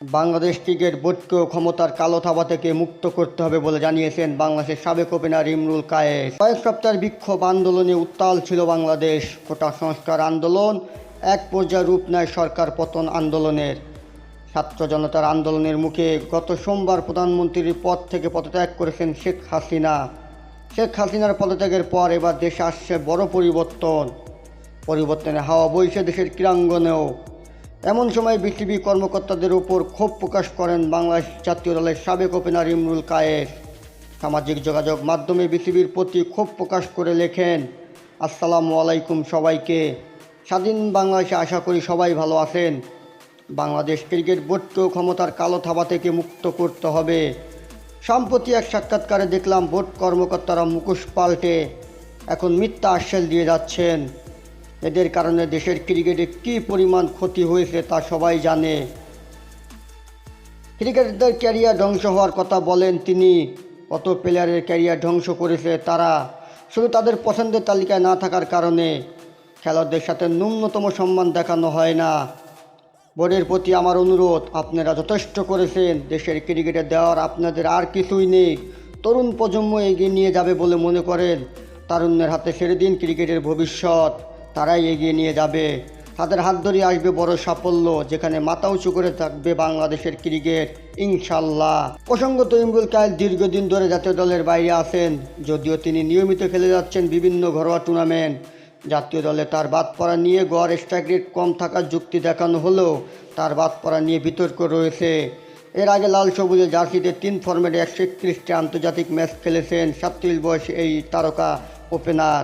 Bangladesh cricket বোর্ডকেও ক্ষমতার কালো থাবা থেকে মুক্ত করতে হবে বলে জানিয়েছেন বাংলাদেশের সাবেক ওপেনার ইমরুল কায়েস। কয়েক সপ্তাহের বিক্ষোভ আন্দোলনে উত্তাল ছিল বাংলাদেশ। কোটা সংস্কার আন্দোলন এক পর্যায়ে রূপ নেয় সরকার পতন আন্দোলনের। ছাত্র জনতার আন্দোলনের মুখে গত সোমবার প্রধানমন্ত্রীর পদ থেকে পদত্যাগ করেছেন শেখ হাসিনা। শেখ হাসিনার পদত্যাগের পর এবার দেশে আসছে বড় পরিবর্তনের হাওয়া বইছে দেশের ক্রীড়াঙ্গনেও। এমন সময় বিসিবি কর্মকর্তাদের উপর ক্ষোভ প্রকাশ করেন বাংলাদেশ জাতীয় দলের সাবেক ওপেনার ইমরুল কায়েস। সামাজিক যোগাযোগ মাধ্যমে বিসিবির প্রতি ক্ষোভ প্রকাশ করে লেখেন, আসসালামু আলাইকুম সবাইকে। স্বাধীন বাংলাদেশে আশা করি সবাই ভালো আছেন। বাংলাদেশ ক্রিকেট বোর্ডকেও ক্ষমতার কালো থাবা থেকে মুক্ত করতে হবে। সম্প্রতি এক সাক্ষাৎকারে দেখলাম বোর্ড কর্মকর্তারা মুখোশ পাল্টে এখন মিথ্যা আশ্বাস দিয়ে যাচ্ছেন। এদের কারণে দেশের ক্রিকেটে কী পরিমাণ ক্ষতি হয়েছে তা সবাই জানে। ক্রিকেটারদের ক্যারিয়ার ধ্বংস হওয়ার কথা বলেন তিনি। কত প্লেয়ারের ক্যারিয়ার ধ্বংস করেছে তারা, শুধু তাদের পছন্দের তালিকায় না থাকার কারণে। খেলোয়াড়দের সাথে ন্যূনতম সম্মান দেখানো হয় না। বোর্ডের প্রতি আমার অনুরোধ, আপনারা যথেষ্ট করেছেন, দেশের ক্রিকেটে দেওয়ার আপনাদের আর কিছুই নেই। তরুণ প্রজন্ম এগিয়ে নিয়ে যাবে বলে মনে করেন। তারুণ্যের হাতে ছেড়ে দিন ক্রিকেটের ভবিষ্যৎ, তারাই এগিয়ে নিয়ে যাবে। তাদের হাত ধরে আসবে বড় সাফল্য, যেখানে মাথা উঁচু করে থাকবে বাংলাদেশের ক্রিকেট, ইনশাল্লাহ। প্রসঙ্গত, ইমরুল কায়েস দীর্ঘদিন ধরে জাতীয় দলের বাইরে আছেন। যদিও তিনি নিয়মিত খেলে যাচ্ছেন বিভিন্ন ঘরোয়া টুর্নামেন্ট। জাতীয় দলে তার বাদ পড়া নিয়ে গড় স্ট্রাইক রেট কম থাকার যুক্তি দেখানো হলেও তার বাদ পড়া নিয়ে বিতর্ক রয়েছে। এর আগে লাল সবুজে জার্সিতে 3 ফরম্যাটে 131টি আন্তর্জাতিক ম্যাচ খেলেছেন 37 বয়সী এই তারকা ওপেনার।